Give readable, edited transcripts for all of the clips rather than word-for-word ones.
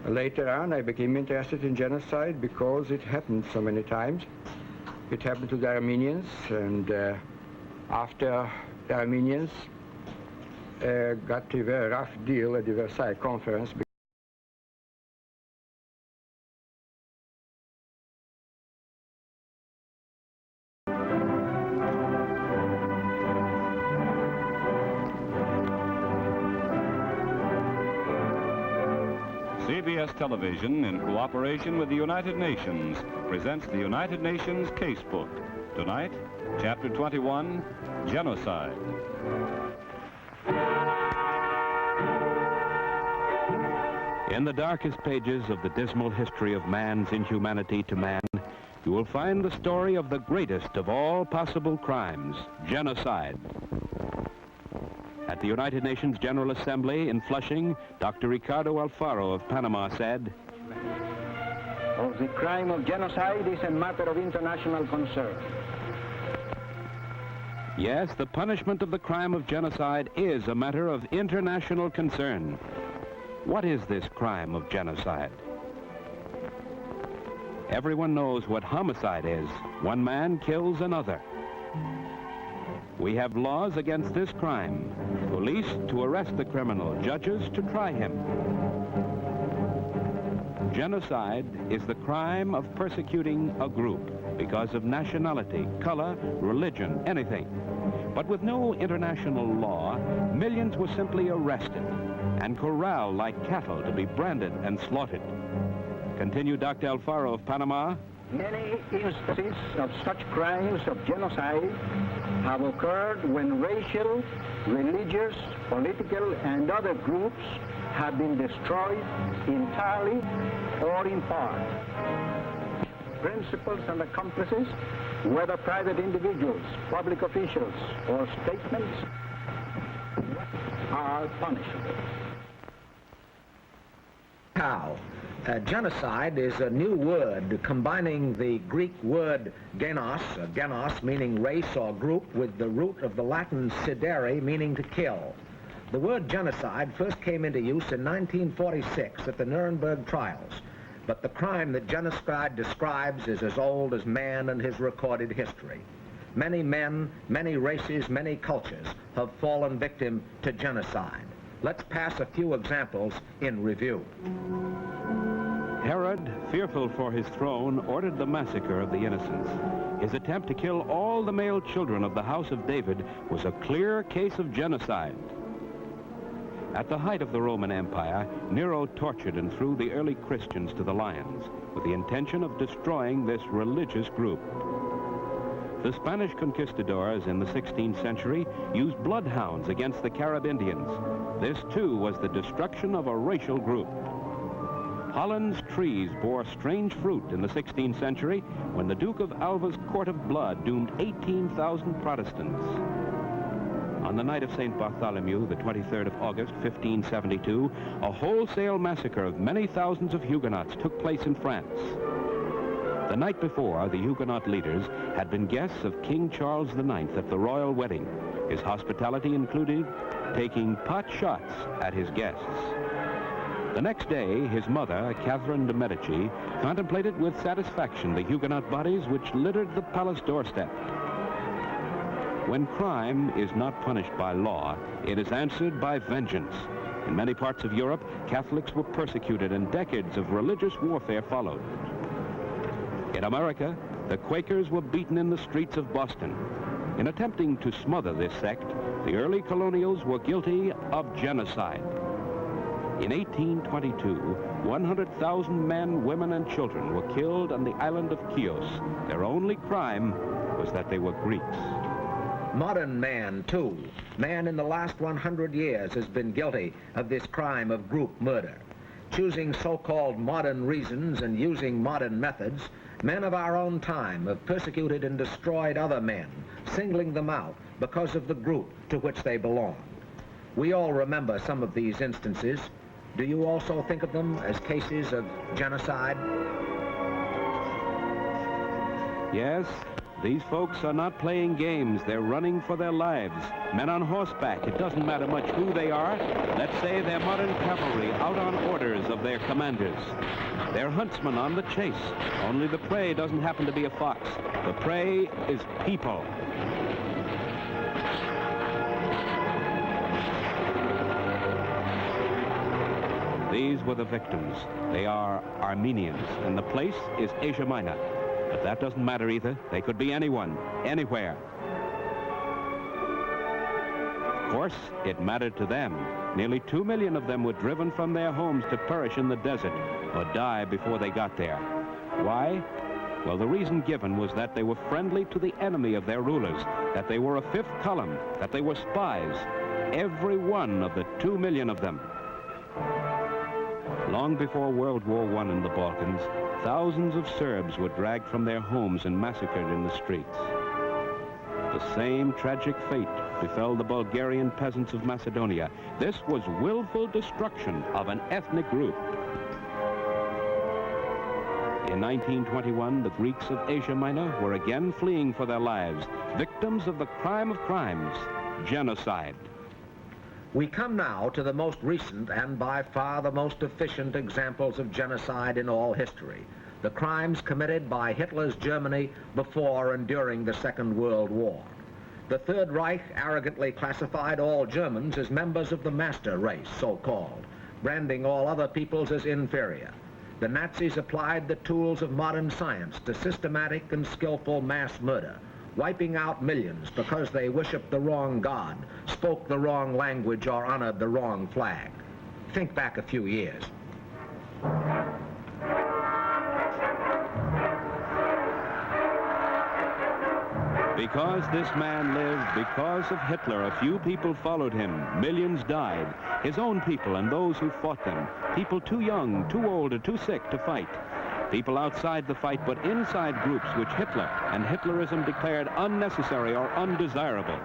Later on, I became interested in genocide because it happened so many times. It happened to the Armenians, and after the Armenians got a very rough deal at the Versailles Conference. CBS Television, in cooperation with the United Nations, presents the United Nations Casebook. Tonight, Chapter 21, Genocide. In the darkest pages of the dismal history of man's inhumanity to man, you will find the story of the greatest of all possible crimes, genocide. At the United Nations General Assembly in Flushing, Dr. Ricardo Alfaro of Panama said, "The crime of genocide is a matter of international concern." Yes, the punishment of the crime of genocide is a matter of international concern. What is this crime of genocide? Everyone knows what homicide is. One man kills another. We have laws against this crime. Police to arrest the criminal, judges to try him. Genocide is the crime of persecuting a group because of nationality, color, religion, anything. But with no international law, millions were simply arrested and corralled like cattle to be branded and slaughtered. Continue Dr. Alfaro of Panama. Many instances of such crimes of genocide have occurred when racial, religious, political, and other groups have been destroyed entirely or in part. Principals and accomplices, whether private individuals, public officials, or statements, are punishable. How? Genocide is a new word combining the Greek word genos meaning race or group, with the root of the Latin sidere meaning to kill. The word genocide first came into use in 1946 at the Nuremberg trials, but the crime that genocide describes is as old as man and his recorded history. Many men, many races, many cultures have fallen victim to genocide. Let's pass a few examples in review. Herod, fearful for his throne, ordered the massacre of the innocents. His attempt to kill all the male children of the house of David was a clear case of genocide. At the height of the Roman Empire, Nero tortured and threw the early Christians to the lions with the intention of destroying this religious group. The Spanish conquistadors in the 16th century used bloodhounds against the Carib Indians. This, too, was the destruction of a racial group. Holland's trees bore strange fruit in the 16th century when the Duke of Alva's court of blood doomed 18,000 Protestants. On the night of St. Bartholomew, the 23rd of August, 1572, a wholesale massacre of many thousands of Huguenots took place in France. The night before, the Huguenot leaders had been guests of King Charles IX at the royal wedding. His hospitality included taking pot shots at his guests. The next day, his mother, Catherine de' Medici, contemplated with satisfaction the Huguenot bodies which littered the palace doorstep. When crime is not punished by law, it is answered by vengeance. In many parts of Europe, Catholics were persecuted and decades of religious warfare followed. In America, the Quakers were beaten in the streets of Boston. In attempting to smother this sect, the early colonials were guilty of genocide. In 1822, 100,000 men, women, and children were killed on the island of Chios. Their only crime was that they were Greeks. Modern man, too. Man in the last 100 years has been guilty of this crime of group murder. Choosing so-called modern reasons and using modern methods, men of our own time have persecuted and destroyed other men, singling them out because of the group to which they belong. We all remember some of these instances. Do you also think of them as cases of genocide? Yes, these folks are not playing games. They're running for their lives. Men on horseback, it doesn't matter much who they are. Let's say they're modern cavalry out on orders of their commanders. They're huntsmen on the chase, only the prey doesn't happen to be a fox. The prey is people. These were the victims. They are Armenians, and the place is Asia Minor. But that doesn't matter either. They could be anyone, anywhere. Of course, it mattered to them. Nearly 2 million of them were driven from their homes to perish in the desert or die before they got there. Why? Well, the reason given was that they were friendly to the enemy of their rulers, that they were a fifth column, that they were spies. Every one of the 2 million of them. Long before World War I in the Balkans, thousands of Serbs were dragged from their homes and massacred in the streets. The same tragic fate befell the Bulgarian peasants of Macedonia. This was willful destruction of an ethnic group. In 1921, the Greeks of Asia Minor were again fleeing for their lives, victims of the crime of crimes, genocide. We come now to the most recent and by far the most efficient examples of genocide in all history, the crimes committed by Hitler's Germany before and during the Second World War. The Third Reich arrogantly classified all Germans as members of the master race, so-called, branding all other peoples as inferior. The Nazis applied the tools of modern science to systematic and skillful mass murder, wiping out millions because they worshiped the wrong god, spoke the wrong language, or honored the wrong flag. Think back a few years. Because this man lived, because of Hitler, a few people followed him. Millions died. His own people and those who fought them. People too young, too old, or too sick to fight. People outside the fight, but inside groups which Hitler and Hitlerism declared unnecessary or undesirable.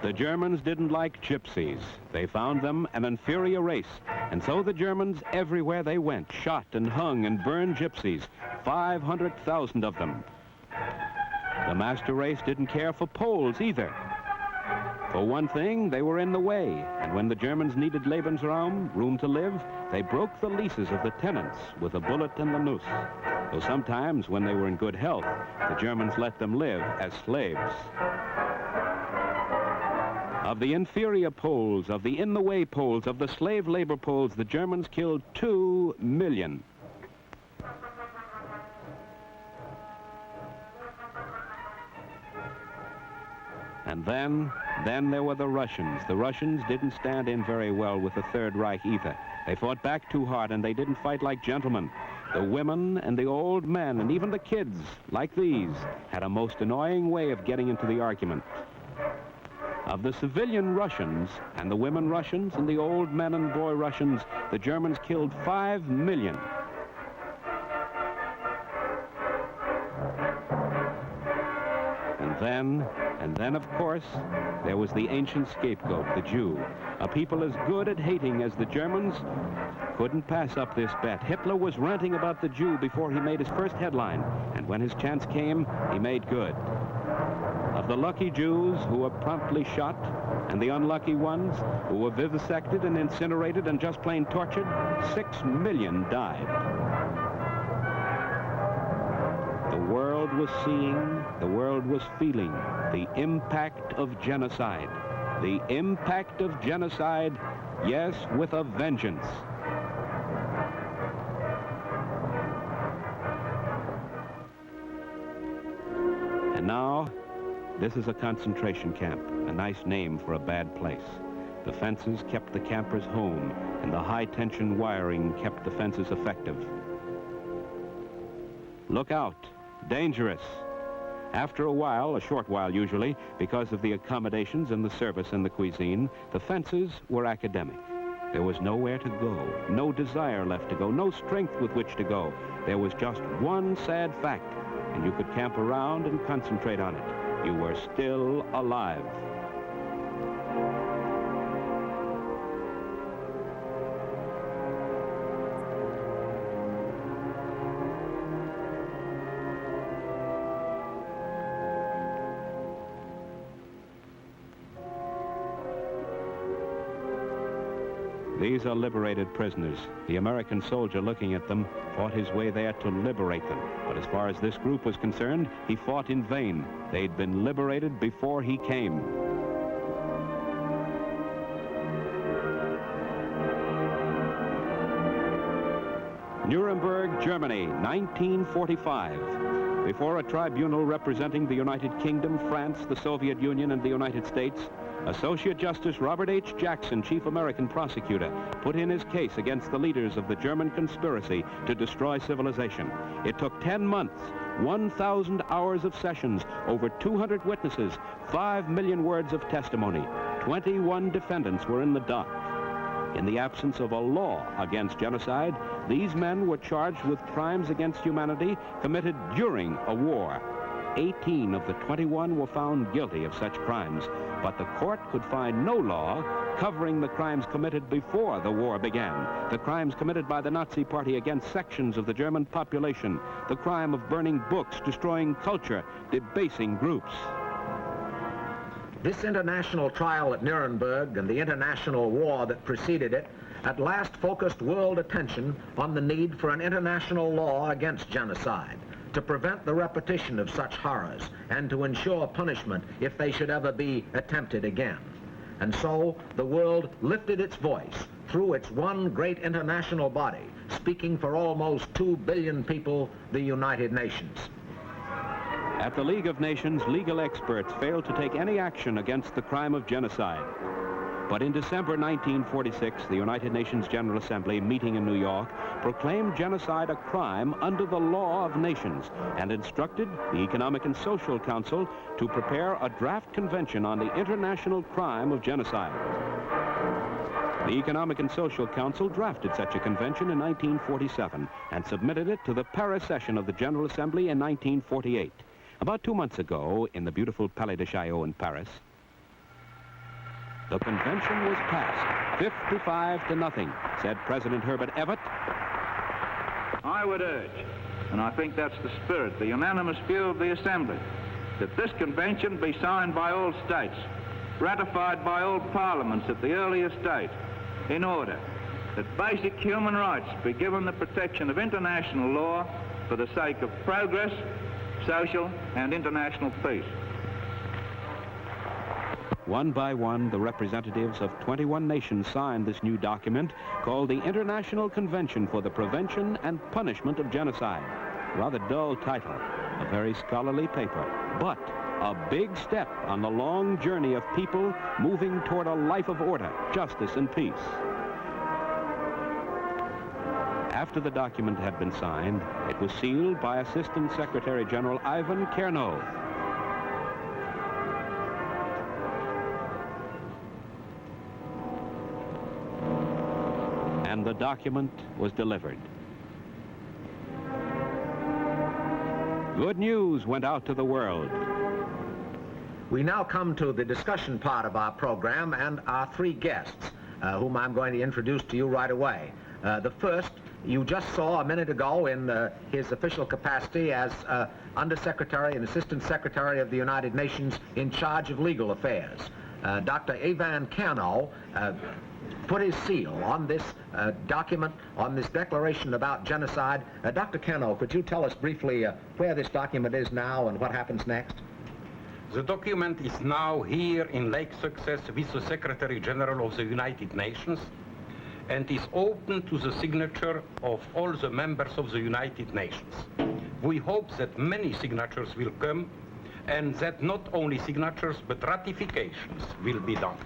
The Germans didn't like gypsies. They found them an inferior race, and so the Germans, everywhere they went, shot and hung and burned gypsies, 500,000 of them. The master race didn't care for Poles either. For one thing, they were in the way, and when the Germans needed Lebensraum, room to live, they broke the leases of the tenants with a bullet and the noose. Though sometimes, when they were in good health, the Germans let them live as slaves. Of the inferior Poles, of the in-the-way Poles, of the slave labor Poles, the Germans killed 2 million. And then there were the Russians. The Russians didn't stand in very well with the Third Reich either. They fought back too hard, and they didn't fight like gentlemen. The women and the old men and even the kids, like these, had a most annoying way of getting into the argument. Of the civilian Russians and the women Russians and the old men and boy Russians, the Germans killed 5 million. And then, of course, there was the ancient scapegoat, the Jew. A people as good at hating as the Germans couldn't pass up this bet. Hitler was ranting about the Jew before he made his first headline, and when his chance came, he made good. Of the lucky Jews who were promptly shot, and the unlucky ones who were vivisected and incinerated and just plain tortured, 6 million died. The world was seeing, the world was feeling the impact of genocide. The impact of genocide, yes, with a vengeance. And now, this is a concentration camp, a nice name for a bad place. The fences kept the campers home, and the high-tension wiring kept the fences effective. Look out, dangerous. After a while, a short while usually, because of the accommodations and the service and the cuisine, the fences were academic. There was nowhere to go, no desire left to go, no strength with which to go. There was just one sad fact, and you could camp around and concentrate on it. You were still alive. These are liberated prisoners. The American soldier looking at them fought his way there to liberate them. But as far as this group was concerned, he fought in vain. They'd been liberated before he came. Nuremberg, Germany, 1945. Before a tribunal representing the United Kingdom, France, the Soviet Union, and the United States, Associate Justice Robert H. Jackson, chief American prosecutor, put in his case against the leaders of the German conspiracy to destroy civilization. It took 10 months, 1,000 hours of sessions, over 200 witnesses, 5 million words of testimony. 21 defendants were in the dock. In the absence of a law against genocide, these men were charged with crimes against humanity committed during a war. 18 of the 21 were found guilty of such crimes, but the court could find no law covering the crimes committed before the war began, the crimes committed by the Nazi Party against sections of the German population, the crime of burning books, destroying culture, debasing groups. This international trial at Nuremberg and the international war that preceded it at last focused world attention on the need for an international law against genocide, to prevent the repetition of such horrors and to ensure punishment if they should ever be attempted again. And so the world lifted its voice through its one great international body, speaking for almost 2 billion people, the United Nations. At the League of Nations, legal experts failed to take any action against the crime of genocide. But in December 1946, the United Nations General Assembly, meeting in New York, proclaimed genocide a crime under the law of nations and instructed the Economic and Social Council to prepare a draft convention on the international crime of genocide. The Economic and Social Council drafted such a convention in 1947 and submitted it to the Paris session of the General Assembly in 1948. About 2 months ago, in the beautiful Palais de Chaillot in Paris, the convention was passed, 55-0, said President Herbert Everett. I would urge, and I think that's the spirit, the unanimous view of the Assembly, that this convention be signed by all states, ratified by all parliaments at the earliest date, in order that basic human rights be given the protection of international law for the sake of progress, social and international peace. One by one, the representatives of 21 nations signed this new document called the International Convention for the Prevention and Punishment of Genocide. Rather dull title, a very scholarly paper, but a big step on the long journey of people moving toward a life of order, justice, and peace. After the document had been signed, it was sealed by Assistant Secretary General Ivan Kernov. And the document was delivered. Good news went out to the world. We now come to the discussion part of our program and our 3 guests, whom I'm going to introduce to you right away. The first, you just saw a minute ago in his official capacity as Undersecretary and Assistant Secretary of the United Nations in charge of legal affairs. Dr. Ivan Kernov put his seal on this document, on this declaration about genocide. Dr. Kernov, could you tell us briefly where this document is now and what happens next? The document is now here in Lake Success with the Secretary General of the United Nations and is open to the signature of all the members of the United Nations. We hope that many signatures will come and that not only signatures but ratifications will be done.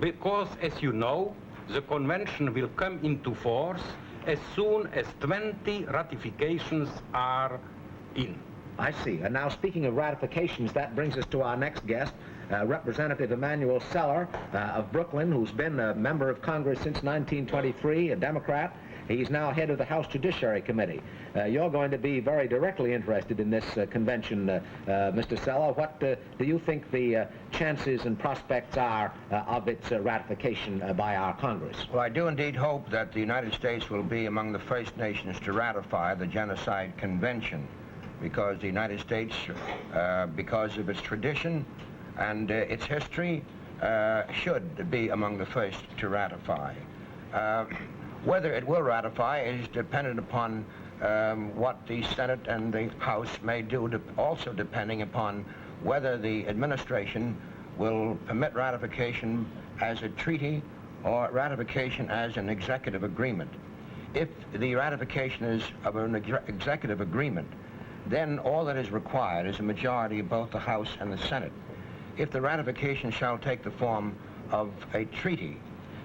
Because, as you know, the convention will come into force as soon as 20 ratifications are in. I see. And now, speaking of ratifications, that brings us to our next guest, Representative Emanuel Seller of Brooklyn, who's been a member of Congress since 1923, a Democrat. He's now head of the House Judiciary Committee. You're going to be very directly interested in this convention, Mr. Seller. What do you think the chances and prospects are of its ratification by our Congress? Well, I do indeed hope that the United States will be among the first nations to ratify the Genocide Convention, because the United States, because of its tradition and its history, should be among the first to ratify. Whether it will ratify is dependent upon what the Senate and the House may do, also depending upon whether the administration will permit ratification as a treaty or ratification as an executive agreement. If the ratification is of an executive agreement, then all that is required is a majority of both the House and the Senate. If the ratification shall take the form of a treaty,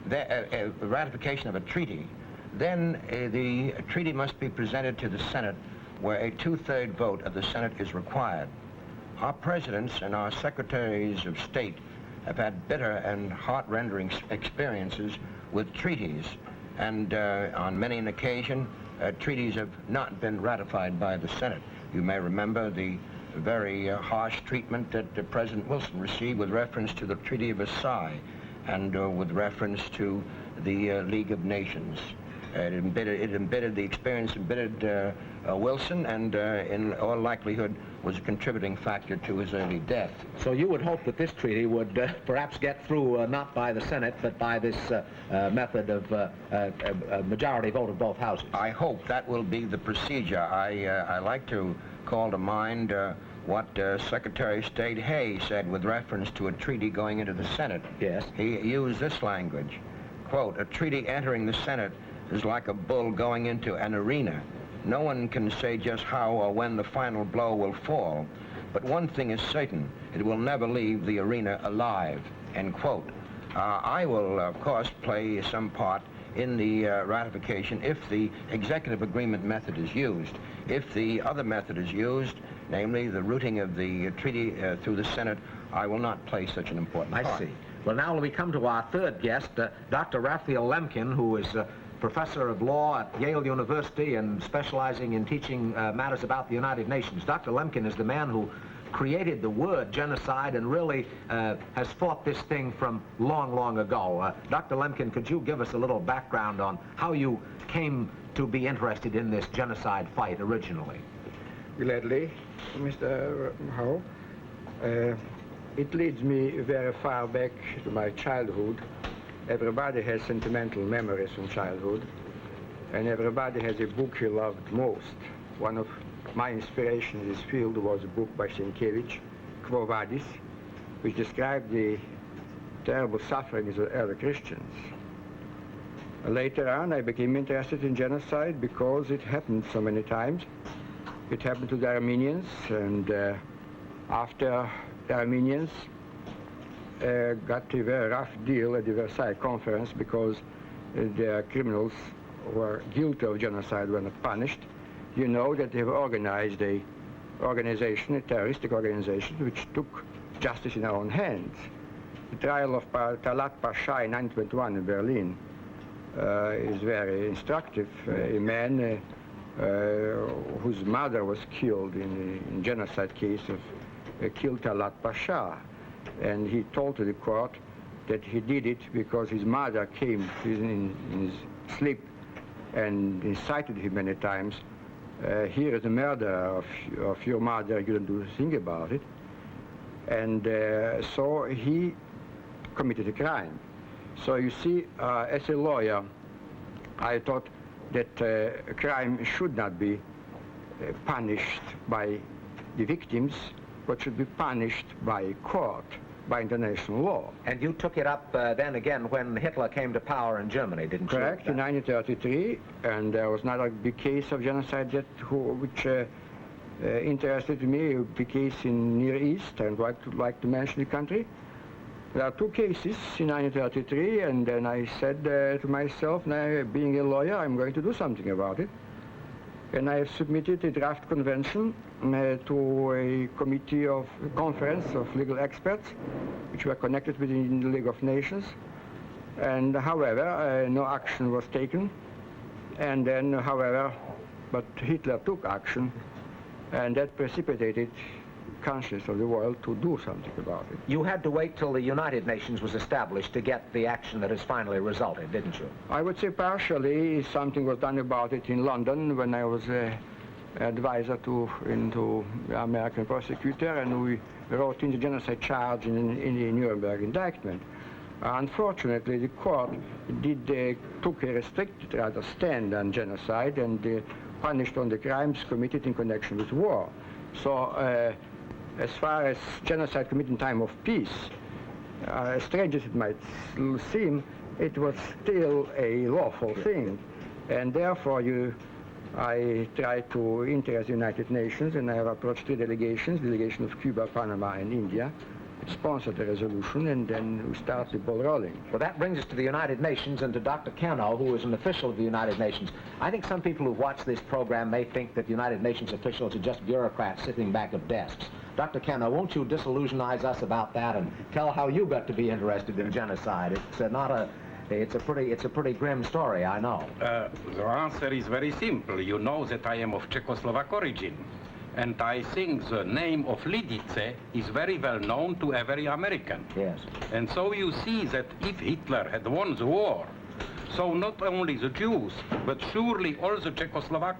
the ratification of a treaty, then the treaty must be presented to the Senate, where a two-third vote of the Senate is required. Our presidents and our secretaries of state have had bitter and heart-rending experiences with treaties, and on many an occasion, treaties have not been ratified by the Senate. You may remember the very harsh treatment that President Wilson received with reference to the Treaty of Versailles and with reference to the League of Nations. It embittered the experience, embittered Wilson, and in all likelihood was a contributing factor to his early death. So you would hope that this treaty would perhaps get through not by the Senate, but by this method of a majority vote of both houses? I hope that will be the procedure. I like to call to mind what Secretary of State Hay said with reference to a treaty going into the Senate. Yes. He used this language, quote, "A treaty entering the Senate is like a bull going into an arena. No one can say just how or when the final blow will fall, but one thing is certain, it will never leave the arena alive," end quote. I will, of course, play some part in the ratification if the executive agreement method is used. If the other method is used, namely the routing of the treaty through the Senate, I will not play such an important part. I see. Well, now we come to our third guest, Dr. Raphaël Lemkin, who is professor of law at Yale University and specializing in teaching matters about the United Nations. Dr. Lemkin is the man who created the word genocide and really has fought this thing from long, long ago. Dr. Lemkin, could you give us a little background on how you came to be interested in this genocide fight originally? Gladly, Mr. Howe. It leads me very far back to my childhood. Everybody has sentimental memories from childhood, and everybody has a book he loved most. One of my inspirations in this field was a book by Sienkiewicz, Quo Vadis, which described the terrible sufferings of early Christians. Later on, I became interested in genocide because it happened so many times. It happened to the Armenians, and after the Armenians got a very rough deal at the Versailles Conference because the criminals who were guilty of genocide were not punished. You know that they have organized a terroristic organization, which took justice in their own hands. The trial of Talat Pasha in 1921 in Berlin is very instructive. A man whose mother was killed in a genocide case of killed Talat Pasha. And he told to the court that he did it because his mother came in his sleep and incited him many times. Here is the murder of your mother, you don't do a thing about it. And so he committed a crime. So you see, as a lawyer, I thought that a crime should not be punished by the victims, but should be punished by court, by international law. And you took it up then again when Hitler came to power in Germany, didn't you? Correct, in 1933, and there was another big case of genocide which interested me, a big case in Near East. I would like to mention the country. There are two cases in 1933, and then I said to myself, now being a lawyer, I'm going to do something about it. And I have submitted a draft convention to a conference of legal experts, which were connected within the League of Nations. And however, no action was taken. And then, however, but Hitler took action, and that precipitated conscience of the world to do something about it. You had to wait till the United Nations was established to get the action that has finally resulted, didn't you? I would say partially something was done about it in London when I was advisor into the American prosecutor, and we wrote in the genocide charge in the Nuremberg indictment. Unfortunately, the court took a restricted rather stand on genocide and punished on the crimes committed in connection with war. So as far as genocide committed in time of peace, as strange as it might seem, it was still a lawful thing. And therefore I tried to interest the United Nations, and I have approached three delegations, the delegation of Cuba, Panama, and India, sponsored the resolution, and then we start the ball rolling. Well, that brings us to the United Nations and to Dr. Cano, who is an official of the United Nations. I think some people who watch this program may think that the United Nations officials are just bureaucrats sitting back at desks. Dr. Cano, won't you disillusionize us about that and tell how you got to be interested in genocide? It's a pretty grim story, I know. The answer is very simple. You know that I am of Czechoslovak origin. And I think the name of Lidice is very well known to every American. Yes. And so you see that if Hitler had won the war, so not only the Jews, but surely all the Czechoslovak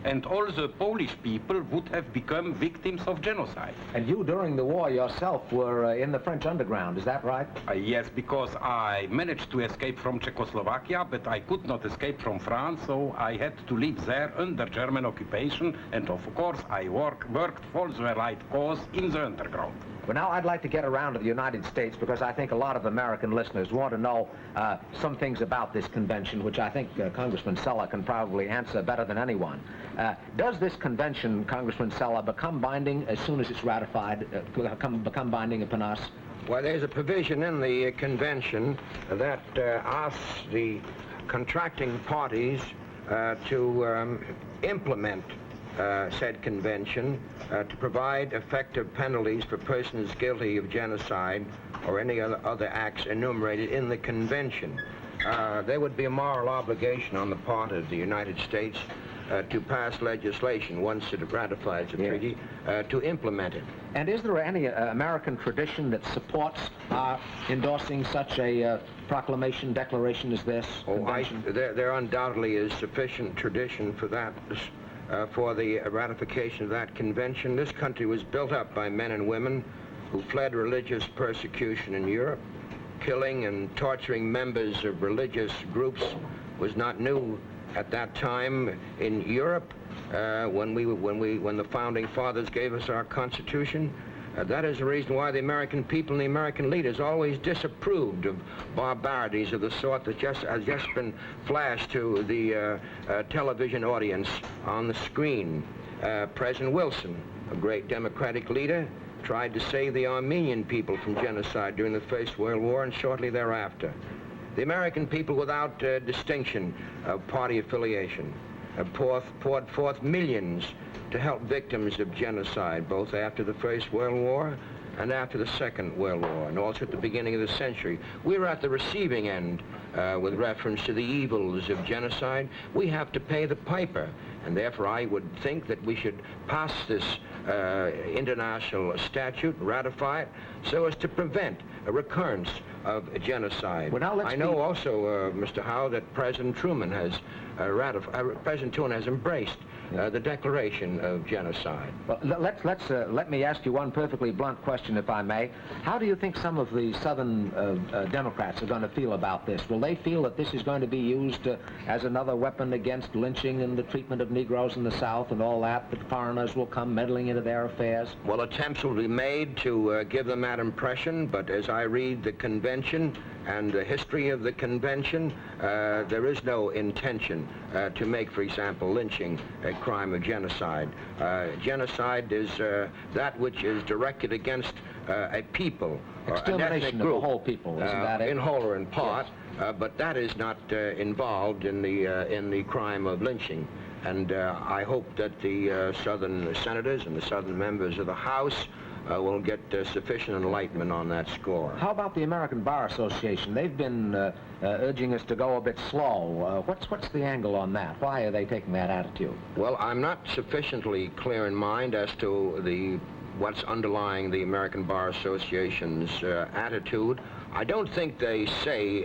and all the Polish people would have become victims of genocide. And you, during the war yourself, were in the French underground, is that right? Yes, because I managed to escape from Czechoslovakia, but I could not escape from France, so I had to live there under German occupation, and of course I worked for the right cause in the underground. Well, now I'd like to get around to the United States, because I think a lot of American listeners want to know some things about this convention, which I think Congressman Sella can probably answer better than anyone. Does this convention, Congressman Sella, become binding as soon as it's ratified, become binding upon us? Well, there's a provision in the convention that asks the contracting parties to implement said convention to provide effective penalties for persons guilty of genocide or any other acts enumerated in the convention. There would be a moral obligation on the part of the United States to pass legislation once it ratifies the treaty to implement it. And is there any American tradition that supports endorsing such a proclamation, declaration as this? There undoubtedly is sufficient tradition for that. For the ratification of that convention. This country was built up by men and women who fled religious persecution in Europe. Killing and torturing members of religious groups was not new at that time in Europe when the founding fathers gave us our Constitution. That is the reason why the American people and the American leaders always disapproved of barbarities of the sort that has just been flashed to the television audience on the screen. President Wilson, a great Democratic leader, tried to save the Armenian people from genocide during the First World War and shortly thereafter. The American people, without distinction of party affiliation, poured forth millions to help victims of genocide, both after the First World War and after the Second World War, and also at the beginning of the century. We were at the receiving end with reference to the evils of genocide. We have to pay the piper, and therefore I would think that we should pass this international statute, ratify it, so as to prevent a recurrence of genocide. Well, I know also, Mr. Howe, that President Truman has President Truman has embraced the declaration of genocide. Well, let me ask you one perfectly blunt question, if I may. How do you think some of the Southern Democrats are going to feel about this? Will they feel that this is going to be used as another weapon against lynching and the treatment of Negroes in the South and all that foreigners will come meddling into their affairs? Well, attempts will be made to give them that impression, but as I read the convention, and the history of the convention, there is no intention to make, for example, lynching a crime of genocide. Genocide is that which is directed against a people, or an ethnic group, of the whole people, isn't that it? In whole or in part, yes. but that is not involved in the crime of lynching. And I hope that the Southern senators and the Southern members of the House will get sufficient enlightenment on that score. How about the American Bar Association? They've been urging us to go a bit slow. What's the angle on that? Why are they taking that attitude? Well, I'm not sufficiently clear in mind as to what's underlying the American Bar Association's attitude. I don't think they say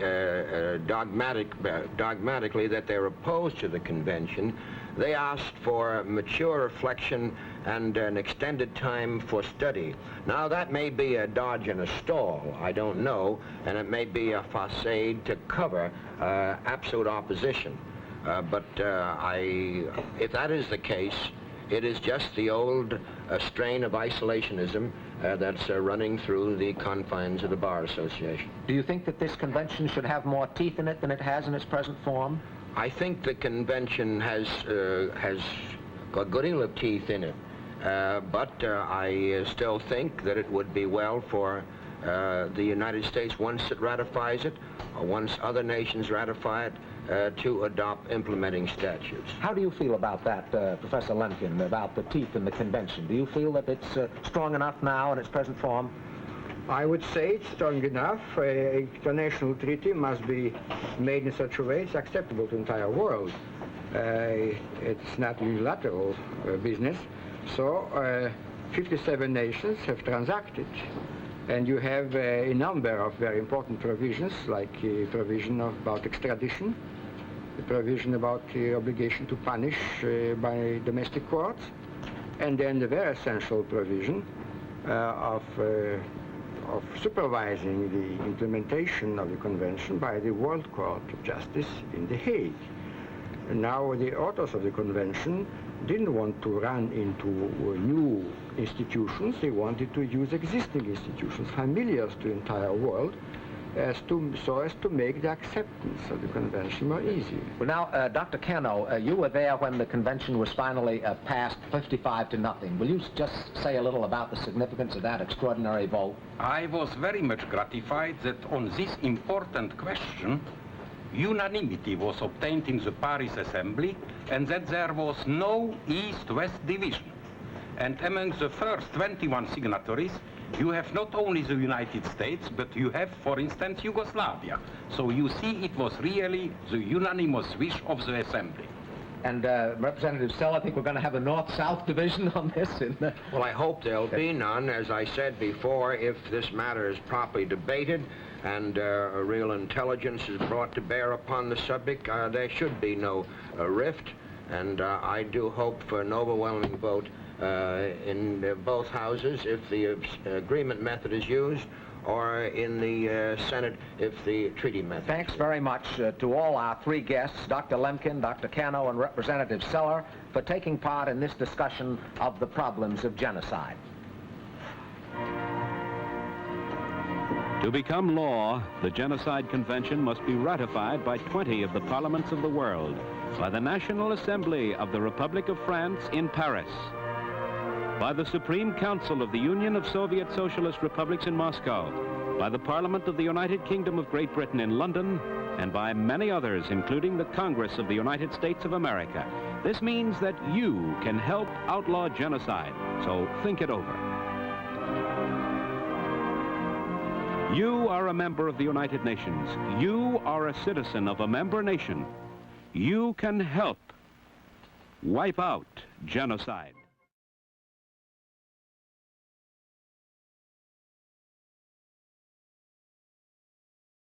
dogmatically that they're opposed to the convention. They asked for mature reflection and an extended time for study. Now, that may be a dodge and a stall, I don't know, and it may be a facade to cover absolute opposition. But if that is the case, it is just the old strain of isolationism that's running through the confines of the Bar Association. Do you think that this convention should have more teeth in it than it has in its present form? I think the convention has got a good deal of teeth in it, but I still think that it would be well for the United States, once it ratifies it, or once other nations ratify it, to adopt implementing statutes. How do you feel about that, Professor Lemkin, about the teeth in the convention? Do you feel that it's strong enough now in its present form? I would say it's strong enough. An international treaty must be made in such a way it's acceptable to the entire world. It's not unilateral business. So 57 nations have transacted. And you have a number of very important provisions, like a provision about extradition, a provision about the obligation to punish by domestic courts, and then the very essential provision of supervising the implementation of the convention by the World Court of Justice in The Hague. And now the authors of the convention didn't want to run into new institutions. They wanted to use existing institutions, familiar to the entire world, so as to make the acceptance of the convention more easy. Well, now, Dr. Cano, you were there when the convention was finally passed 55-0. Will you just say a little about the significance of that extraordinary vote? I was very much gratified that on this important question, unanimity was obtained in the Paris Assembly, and that there was no East-West division. And among the first 21 signatories, you have not only the United States, but you have, for instance, Yugoslavia. So you see, it was really the unanimous wish of the Assembly. And Representative Sell, I think we're going to have a North-South division on this. Well, I hope there'll be none. As I said before, if this matter is properly debated and a real intelligence is brought to bear upon the subject, there should be no rift. And I do hope for an overwhelming vote in both houses if the agreement method is used, or in the Senate if the treaty method. Thanks very much to all our three guests, Dr. Lemkin, Dr. Cano, and Representative Seller, for taking part in this discussion of the problems of genocide. To become law, the Genocide Convention must be ratified by 20 of the parliaments of the world, by the National Assembly of the Republic of France in Paris, by the Supreme Council of the Union of Soviet Socialist Republics in Moscow, by the Parliament of the United Kingdom of Great Britain in London, and by many others, including the Congress of the United States of America. This means that you can help outlaw genocide, so think it over. You are a member of the United Nations. You are a citizen of a member nation. You can help wipe out genocide.